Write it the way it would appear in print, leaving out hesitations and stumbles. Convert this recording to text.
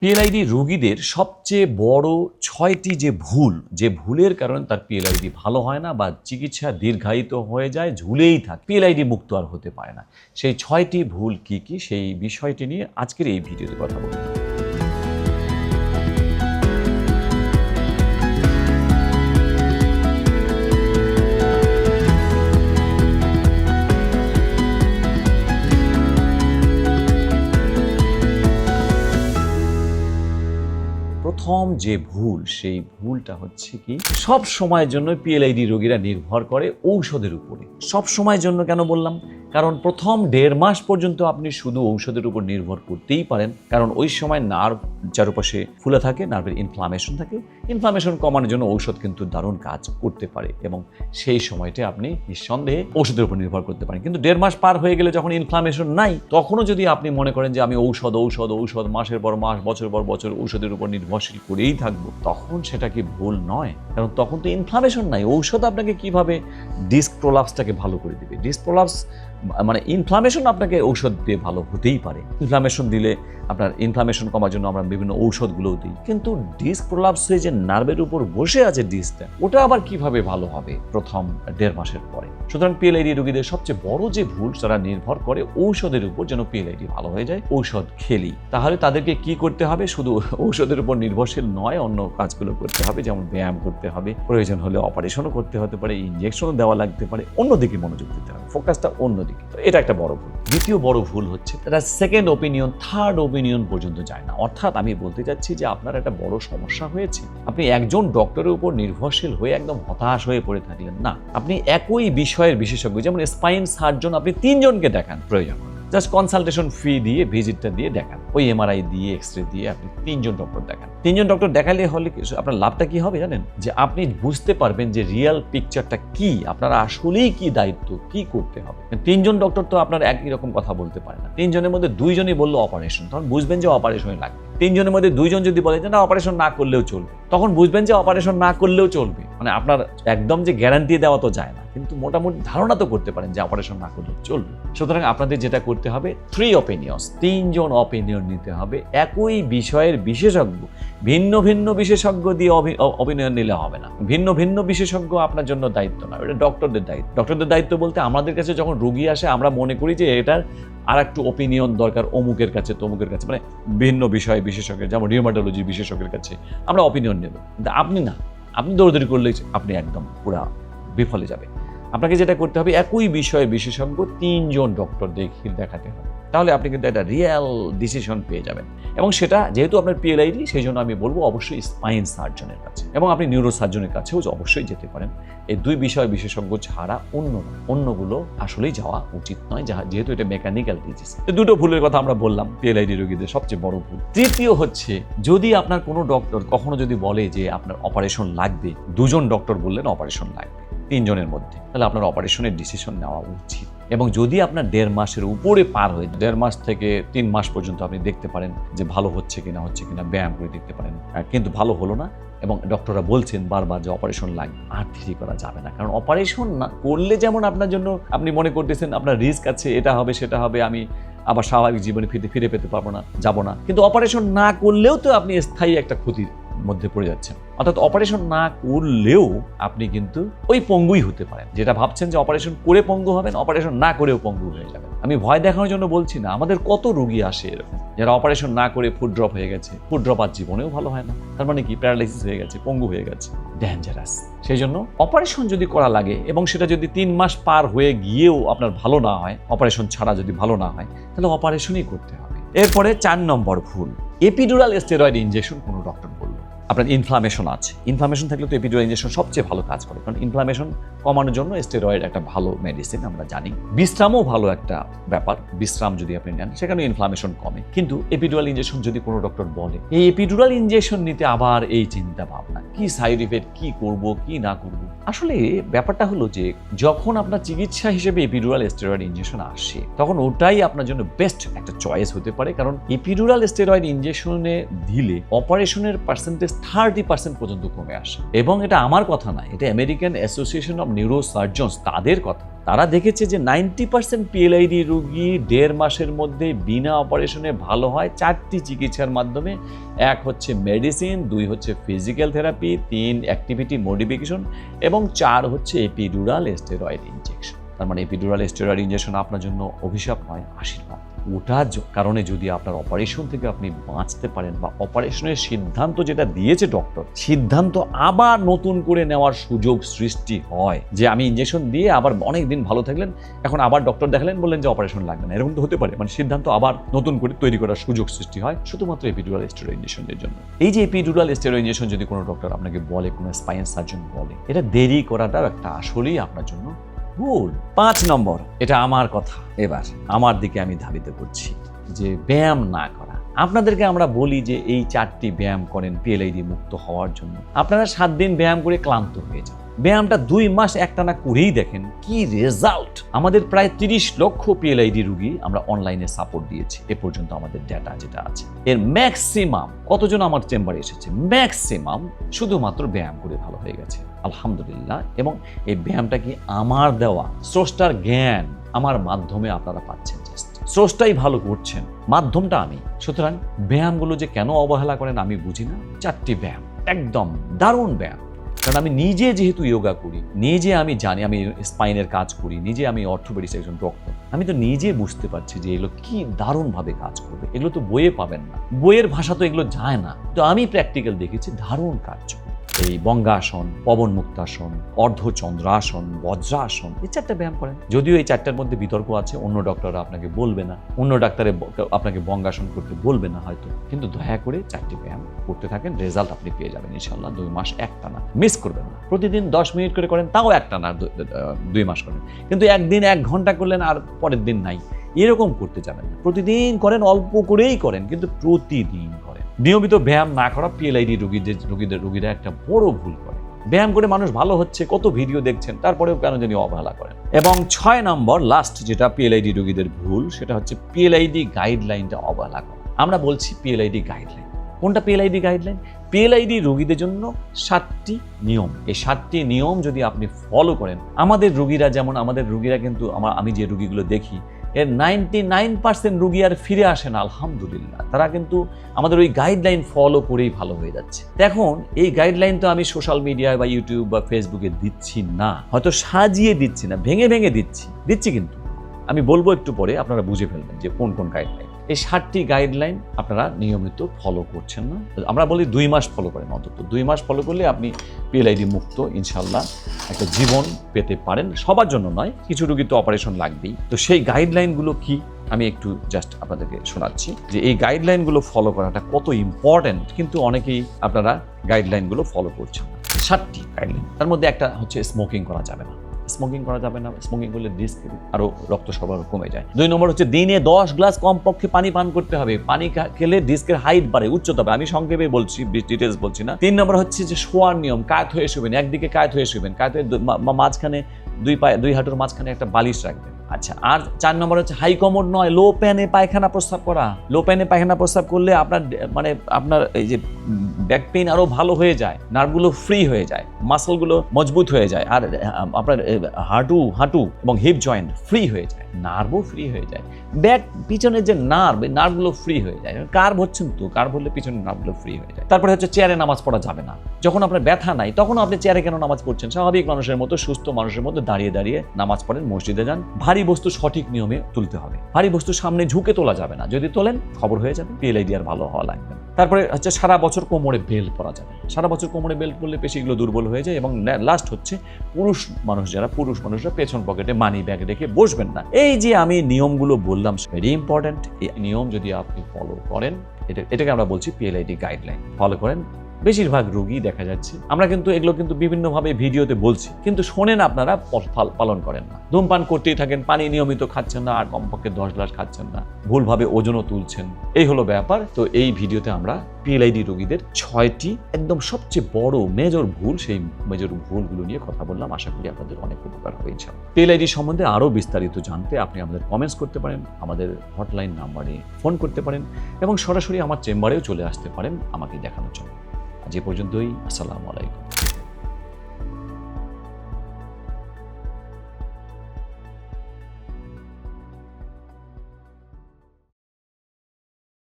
PLID রোগীদের সবচেয়ে বড় ৬টি যে ভুলের কারণে তার পিএলআইডি ভালো হয় না বা চিকিৎসা দীর্ঘায়িত হয়ে যায়, ঝুলেই থাকে, পিএলআইডি মুক্ত আর হতে পারে না। সেই ৬টি ভুল কি কি সেই বিষয়টি নিয়ে আজকের এই ভিডিওতে কথা বলব। প্রথম যে ভুল, সেই ভুলটা হচ্ছে কি, সব সময়ের জন্য পিএলআইডি রোগীরা নির্ভর করে ঔষধের উপরে। সব সময়ের জন্য কেন বললাম? কারণ প্রথম ১.৫ মাস পর্যন্ত আপনি শুধু ঔষধের উপর নির্ভর করতেই পারেন, কারণ ওই সময় নার্ভ চারপাশে ফুলে থাকে, নার্ভের ইনফ্লামেশন থাকে। ইনফ্লামেশন কমানোর জন্য ঔষধ কিন্তু দারুণ কাজ করতে পারে এবং সেই সময়টা আপনি নিঃসন্দেহে ঔষধের উপর নির্ভর করতে পারেন। কিন্তু ১.৫ মাস পার হয়ে গেলে যখন ইনফ্লামেশন নাই, তখনও যদি আপনি মনে করেন যে আমি ঔষধ মাসের পর মাস, বছর পর বছর ঔষধের উপর নির্ভরশীল করেই থাকবো, তখন সেটা কি ভুল নয়? কারণ তখন তো ইনফ্লামেশন নাই। ঔষধ আপনাকে কিভাবে ডিস্ক প্রোলাপসটাকে ভালো করে দিবে? ডিস্ক প্রোলাপস মানে ইনফ্লামেশন আপনাকে ঔষধ দিয়ে ভালো হতেই পারে। ইনফ্লামেশন দিলে আপনার ইনফ্লামেশন কমার জন্য আমরা বিভিন্ন ঔষধগুলোও দিই, কিন্তু ডিস্ক প্রোলাপস হয়ে যে নার্ভের উপর বসে আছে ডিস্কটা, ওটা আবার কিভাবে ভালো হবে প্রথম ১.৫ মাসের পরে? সুতরাং পিএলআইডি রোগীদের সবচেয়ে বড় যে ভুল, তারা নির্ভর করে ঔষধের উপর, যেন পিএলআইডি ভালো হয়ে যায় ঔষধ খেলি। তাহলে তাদেরকে কি করতে হবে? শুধু ঔষধের উপর নির্ভরশীল নয়, অন্য কাজগুলো করতে হবে, যেমন ব্যায়াম করতে হবে, প্রয়োজন হলে অপারেশনও করতে হতে পারে, ইনজেকশনও দেওয়া লাগতে পারে, অন্যদিকে মনোযোগ দিতে হবে, ফোকাসটা অন্যদিকে। তো এটা একটা বড় ভুল। দ্বিতীয় বড় ভুল হচ্ছে তারা সেকেন্ড ওপিনিয়ন, থার্ড ওপিনিয়ন পর্যন্ত যায় না। অর্থাৎ আমি বলতে চাচ্ছি যে আপনার একটা বড় সমস্যা হয়েছে, আপনি একজন ডক্টরের উপর নির্ভরশীল হয়ে একদম হতাশ হয়ে পড়ে থাকলেন না। আপনি একই বিষয়ের বিশেষজ্ঞ, যেমন স্পাইন সার্জন, আপনি ৩ জনকে দেখান, প্রয়োজন জাস্ট কনসালটেশন ফি দিয়ে, ভিজিটটা দিয়ে দেখান, ওই এমআরআই দিয়ে, এক্সরে দিয়ে আপনি ৩ জন ডক্টর দেখান। ৩ জন ডক্টর দেখালে হলে আপনার লাভটা কি হবে জানেন? যে আপনি বুঝতে পারবেন যে রিয়েল পিকচারটা কি, আপনার আসলেই কি দায়িত্ব, কি করতে হবে। ৩ জন ডক্টর তো আপনার একই রকম কথা বলতে পারে না। ৩ জনের মধ্যে ২ জনই বললো অপারেশন, তখন বুঝবেন যে অপারেশনে লাগবে। ৩ জনের মধ্যে ২ জন যদি বলে যে না অপারেশন না করলেও চলবে, তখন বুঝবেন যে অপারেশন না করলেও চলবে। মানে আপনার একদম যে গ্যারান্টি দেওয়া তো যায় না, কিন্তু মোটামুটি ধারণা তো করতে পারেন যে অপারেশন না করলে চলবে। সুতরাং আপনাদের যেটা করতে হবে, 3 অপিনিয়ন্স, ৩ জন অপিনিয়ন নিতে হবে। একই বিষয়ের বিশেষজ্ঞ, ভিন্ন ভিন্ন বিশেষজ্ঞ দিয়ে অপিনিয়ন নিলে হবে না। ভিন্ন ভিন্ন বিশেষজ্ঞ আপনার জন্য দায়িত্ব না, এটা ডক্টরদের দায়িত্ব। ডক্টরদের দায়িত্ব বলতে আমাদের কাছে যখন রোগী আসে, আমরা মনে করি যে এটার আর একটু ওপিনিয়ন দরকার অমুকের কাছে, তমুকের কাছে, মানে ভিন্ন বিষয়ে বিশেষজ্ঞের, যেমন রিউমাটোলজি বিশেষজ্ঞের কাছে আমরা অপিনিয়ন নেব। কিন্তু আপনি না, আপনি দৌড়দৌড়ি করলে আপনি একদম পুরা বিফলে যাবে। আপনাকে যেটা করতে হবে, একই বিষয়ে বিশেষজ্ঞ ৩ জন ডক্টর দেখাতে হবে, তাহলে আপনি কিন্তু একটা রিয়েল ডিসিশন পেয়ে যাবেন। এবং সেটা যেহেতু আপনার পিএলআইডি, সেই জন্য আমি বলবো অবশ্যই স্পাইন সার্জনের কাছে, এবং আপনি নিউরো সার্জনের কাছেও অবশ্যই যেতে পারেন। এই ২ বিষয় বিশেষজ্ঞ ছাড়া অন্যগুলো আসলেই যাওয়া উচিত নয়, যেহেতু এটা মেকানিক্যাল ডিজিজ। দুটো ভুলের কথা আমরা বললাম, পিএলআইডি রোগীদের সবচেয়ে বড় ভুল। তৃতীয় হচ্ছে, যদি আপনার কোনো ডক্টর কখনো যদি বলে যে আপনার অপারেশন লাগবে, ২ জন ডক্টর বললেন অপারেশন লাগবে ৩ জনের মধ্যে, তাহলে আপনার অপারেশনের ডিসিশন নেওয়া উচিত। এবং যদি আপনার ১.৫ মাসের উপরে পার হয়ে, ১.৫ মাস থেকে ৩ মাস পর্যন্ত আপনি দেখতে পারেন যে ভালো হচ্ছে কিনা ব্যায়াম করে দেখতে পারেন, কিন্তু ভালো হলো না এবং ডক্টররা বলছেন বারবার যে অপারেশন লাগবে, আর দেরি করা যাবে না। কারণ অপারেশন না করলে যেমন আপনার জন্য আপনি মনে করতেছেন আপনার রিস্ক আছে, এটা হবে সেটা হবে, আমি আবার স্বাভাবিক জীবনে ফিরে পেতে পারবো না, যাবো না, কিন্তু অপারেশন না করলেও তো আপনি স্থায়ী একটা ক্ষতির মধ্যে পড়ে যাচ্ছেন। অর্থাৎ অপারেশন না করলেও আপনি কিন্তু ওই পঙ্গুই হতে পারেন। যেটা ভাবছেন যে অপারেশন করে পঙ্গু হবেন, অপারেশন না করেও পঙ্গু হয়ে যাবেন। আমি ভয় দেখানোর জন্য বলছি না, আমাদের কত রোগী আসে এরকম, যারা অপারেশন না করে ফুড ড্রপ হয়ে গেছে, ফুড ড্রপ আর জীবনেও ভালো হয় না, তার মানে কি প্যারালাইসিস হয়ে গেছে, পঙ্গু হয়ে গেছে, ডেঞ্জারাস। সেই জন্য অপারেশন যদি করা লাগে এবং সেটা যদি ৩ মাস পার হয়ে গিয়েও আপনার ভালো না হয়, অপারেশন ছাড়া যদি ভালো না হয়, তাহলে অপারেশনই করতে হবে। এরপরে ৪ নম্বর ভুল, এপিডুরাল স্টেরয়েড ইনজেকশন কোনো ডক্টর বলল। আপনার ইনফ্লামেশন আছে, ইনফ্লামেশন থাকলে তো এপিডুরাল ইনজেকশন সবচেয়ে ভালো কাজ করে, কারণ ইনফ্লামেশন কমানোর জন্য স্টেরয়েড একটা ভালো মেডিসিন, আমরা জানি। বিশ্রামও ভালো একটা ব্যাপার, বিশ্রাম যদি আপনি নেন সেখানে ইনফ্লামেশন কমে। কিন্তু এপিডুরাল ইনজেকশন যদি কোনো ডক্টর বলে, এই এপিডুরাল ইনজেকশন নিতে আবার এই চিন্তা ভাবনা, কি সাইড ইফেক্ট, কি করব কি না করব। আসলে ব্যাপারটা হলো যে যখন আপনার চিকিৎসা হিসেবে এপিডুরাল স্টেরয়েড ইনজেকশন আসে, তখন ওটাই আপনার জন্য বেস্ট একটা চয়েস হতে পারে। কারণ এপিডুরাল স্টেরয়েড ইনজেকশনে দিলে অপারেশনের পার্সেন্টেজ 30% পর্যন্ত কমে আসে। এবং এটা আমার কথা না, এটা আমেরিকান অ্যাসোসিয়েশন অফ নিউরোসার্জনস তাদের কথা। তারা দেখেছে যে 90% পিএলআইডি রোগী 1.5 মাসের মধ্যে বিনা অপারেশনে ভালো হয় 4টি চিকিৎসার মাধ্যমে। 1 হচ্ছে মেডিসিন, 2 হচ্ছে ফিজিক্যাল থেরাপি, 3 অ্যাক্টিভিটি মডিফিকেশন এবং 4 হচ্ছে এপিডুরাল স্টেরয়েড ইনজেকশন। তার মানে এপিডুরাল স্টেরয়েড ইনজেকশন আপনার জন্য অভিশাপ নয়, আশীর্বাদ। ওটার কারণে যদি আপনার অপারেশন থেকে আপনি বাঁচতে পারেন বা অপারেশনের সিদ্ধান্ত যেটা দিয়েছে ডক্টর, সিদ্ধান্ত আবার নতুন করে নেওয়ার সুযোগ সৃষ্টি হয়, যে আমি ইনজেকশন দিয়ে আবার অনেক দিন ভালো থাকলেন, এখন আবার ডক্টর দেখালেন, বললেন যে অপারেশন লাগবে না, এরকম তো হতে পারে। মানে সিদ্ধান্ত আবার নতুন করে তৈরি করার সুযোগ সৃষ্টি হয় শুধুমাত্র এপিডুরাল স্টেরয়েড ইনজেকশনের জন্য। এই যে এপিডুরাল স্টেরয়েড ইনজেকশন যদি কোনো ডক্টর আপনাকে বলে, কোনো স্পাইন সার্জন বলে, এটা দেরি করাটাও একটা আসলেই আপনার জন্য ভুল। 5 নম্বর, এটা আমার কথা, এবার আমার দিকে আমি ধাবিত করছি, যে ব্যায়াম না করা। আপনাদেরকে আমরা বলি যে এই 4টি ব্যায়াম করেন পিএলআইডি মুক্ত হওয়ার জন্য। আপনারা 7 দিন ব্যায়াম করে ক্লান্ত হয়ে যান, ব্যায়ামটা 2 মাস একটানা করেই দেখেন কি রেজাল্ট। আমাদের প্রায় 30 লক্ষ পিএলআইডি রোগী আমরা অনলাইনে সাপোর্ট দিয়েছি এ পর্যন্ত, আমাদের ডেটা যেটা আছে। এর ম্যাক্সিমাম কতজন আমার চেম্বারে এসেছে, ম্যাক্সিমাম শুধুমাত্র ব্যায়াম করে ভালো হয়ে গেছে, আলহামদুলিল্লাহ। এবং এই ব্যায়ামটা কি আমার দেওয়া স্রষ্টার জ্ঞান, আমার মাধ্যমে আপনারা পাচ্ছেন। স্রষ্টাই ভালো করছেন, মাধ্যমটা আমি। সুতরাং ব্যায়ামগুলো যে কেন অবহেলা করেন আমি বুঝি না। 4টি ব্যায়াম একদম দারুণ ব্যায়াম। কারণ আমি নিজে যেহেতু যোগা করি, নিজে আমি জানি, আমি স্পাইনের কাজ করি, নিজে আমি অর্থোপেডিক্স একজন ডক্টর, আমি তো নিজে বুঝতে পারছি যে এগুলো কি দারুণভাবে কাজ করবে। এগুলো তো বইয়ে পাবেন না, বইয়ের ভাষা তো এগুলো যায় না, তো আমি প্র্যাকটিক্যাল দেখেছি দারুণ কাজ করে। এই বঙ্গাসন, পবন মুক্তাসন, অর্ধচন্দ্রাসন, বজ্রাসন, এই 4টা ব্যায়াম করেন। যদিও এই 4টার মধ্যে বিতর্ক আছে, অন্য ডক্টররা আপনাকে বলবে না, অন্য ডাক্তারে আপনাকে বঙ্গাসন করতে বলবে না হয়তো, কিন্তু দয়া করে 4টি ব্যায়াম করতে থাকেন, রেজাল্ট আপনি পেয়ে যাবেন ইনশাল্লাহ। 2 মাস একটানা মিস করবেন না, প্রতিদিন 10 মিনিট করে করেন, তাও একটানা 2 মাস করেন। কিন্তু একদিন 1 ঘন্টা করলেন আর পরের দিন নাই, এরকম করতে যাবেন না। প্রতিদিন করেন, অল্প করেই করেন, কিন্তু প্রতিদিন করেন। নিয়মিত ব্যায়াম না করা পিএলআইডি রোগীরা একটা বড় ভুল করে। ব্যায়াম করে মানুষ ভালো হচ্ছে, কত ভিডিও দেখছেন, তারপরেও কেন জানি অবহেলা করেন। এবং 6 নম্বর লাস্ট যেটা পিএলআইডি রোগীদের ভুল, সেটা হচ্ছে পিএলআইডি গাইডলাইনটা অবহেলা করা। আমরা বলছি পিএলআইডি গাইডলাইন, কোনটা পিএলআইডি গাইডলাইন? পিএলআইডি রোগীদের জন্য 7টি নিয়ম। এই 7টি নিয়ম যদি আপনি ফলো করেন, আমাদের রোগীরা কিন্তু আমি যে রোগীগুলো দেখি, এর 99% রোগী আর ফিরে আসে না, আলহামদুলিল্লাহ। তারা কিন্তু আমাদের ওই গাইডলাইন ফলো করেই ভালো হয়ে যাচ্ছে। এখন এই গাইডলাইন তো আমি সোশ্যাল মিডিয়ায় বা ইউটিউব বা ফেসবুকে দিচ্ছি না, হয়তো সাজিয়ে দিচ্ছি না, ভেঙে ভেঙে দিচ্ছি, কিন্তু আমি বলবো একটু পরে, আপনারা বুঝে ফেলবেন যে কোন কোন গাইডলাইন। এই 7টি গাইডলাইন আপনারা নিয়মিত ফলো করছেন না। আমরা বলি 2 মাস ফলো করেন, অন্তত 2 মাস ফলো করলে আপনি পিএলআইডি মুক্ত ইনশাল্লাহ একটা জীবন পেতে পারেন। সবার জন্য নয়, কিছু রোগী তো অপারেশন লাগবেই। তো সেই গাইডলাইনগুলো কি আমি একটু জাস্ট আপনাদেরকে শোনাচ্ছি, যে এই গাইডলাইনগুলো ফলো করাটা কত ইম্পর্টেন্ট, কিন্তু অনেকেই আপনারা গাইডলাইনগুলো ফলো করছেন না। 7টি গাইডলাইন, তার মধ্যে একটা হচ্ছে স্মোকিং করা যাবে না। স্মোকিং করলে ডিস্ক আরো রক্ত সরবরাহ কমে যায়। 2 নম্বর হচ্ছে দিনে 10 গ্লাস কমপক্ষে পানি পান করতে হবে। পানি খেলে ডিস্কের হাইট বাড়ে, উচ্চতা বাড়ে। আমি সংক্ষেপে বলছি, ডিটেলস বলছি না। 3 নম্বর হচ্ছে যে শোয়ার নিয়ম, কাত হয়ে শুবেন, একদিকে কাত হয়ে শুবেন, কাতের মাঝখানে 2 হাঁটুর মাঝখানে একটা বালিশ রাখবেন। আচ্ছা, আর 4 নম্বর হচ্ছে হাই কমোড নয়, লো প্যানে পায়খানা প্রস্রাব করা। লো প্যানে পায়খানা প্রস্রাব করলে আপনার এই যে ব্যাক পেইন আরো ভালো হয়ে যায়, নার্ভগুলো ফ্রি হয়ে যায়, মাসলগুলো মজবুত হয়ে যায়, আর আপনার হাঁটু এবং হিপ জয়েন্ট ফ্রি হয়ে যায়, নার্ভও ফ্রি হয়ে যায়। ব্যাক পিছনের যে নার্ভগুলো ফ্রি হয়ে যায়। কার্ভ হচ্ছেন তো, কার্ভ হলে পিছনের নার্ভগুলো ফ্রি হয়ে যায়। তারপরে হচ্ছে চেয়ারে নামাজ পড়া যাবে না। যখন আপনার ব্যথা নাই তখন আপনি চেয়ারে কেন নামাজ পড়ছেন? স্বাভাবিক মানুষের মতো, সুস্থ মানুষের মতো দাঁড়িয়ে দাঁড়িয়ে নামাজ পড়েন, মসজিদে যান। ভারী বস্তু সঠিক নিয়মে তুলতে হবে। ভারী বস্তু সামনে ঝুঁকে তোলা যাবে না, যদি তোলেন খবর হয়ে যাবে, পিএলআইডি আর ভালো হওয়া লাগবে না। তারপরে হচ্ছে সারা বছর কোমরে বেল্ট পরা যাবে। সারা বছর কোমরে বেল্ট পরলে পেশিগুলো দুর্বল হয়ে যায়। এবং লাস্ট হচ্ছে পুরুষ মানুষরা পেছন পকেটে মানি ব্যাগ রেখে বসবেন না। এই যে আমি নিয়মগুলো বললাম, ভেরি ইম্পর্টেন্ট। এই নিয়ম যদি আপনি ফলো করেন, এটাকে আমরা বলছি পিএলআইডি গাইডলাইন, ফলো করেন, বেশিরভাগ রোগী দেখা যাচ্ছে। আমরা কিন্তু এগুলো কিন্তু বিভিন্নভাবে ভিডিওতে বলছি, কিন্তু শোনেন আপনারা, পালন করেন না। ধূমপান করতেই থাকেন, পানি নিয়মিত খাচ্ছেন না, আর কমপক্ষে 10 গ্লাস খাচ্ছেন না, ভুলভাবে ওজনও তুলছেন। এই হলো ব্যাপার। তো এই ভিডিওতে আমরা পিএলআইডি রোগীদের 6টি একদম সবচেয়ে বড় মেজর ভুল, সেই মেজর ভুলগুলো নিয়ে কথা বললাম। আশা করি আপনাদের অনেক উপকার হবে ইনশাআল্লাহ। পিএলআইডি সম্বন্ধে আরও বিস্তারিত জানতে আপনি আমাদের কমেন্টস করতে পারেন, আমাদের হটলাইন নাম্বারে ফোন করতে পারেন, এবং সরাসরি আমার চেম্বারেও চলে আসতে পারেন আমাকে দেখানোর জন্য। যে পর্যন্তই, আসসালামু আলাইকুম।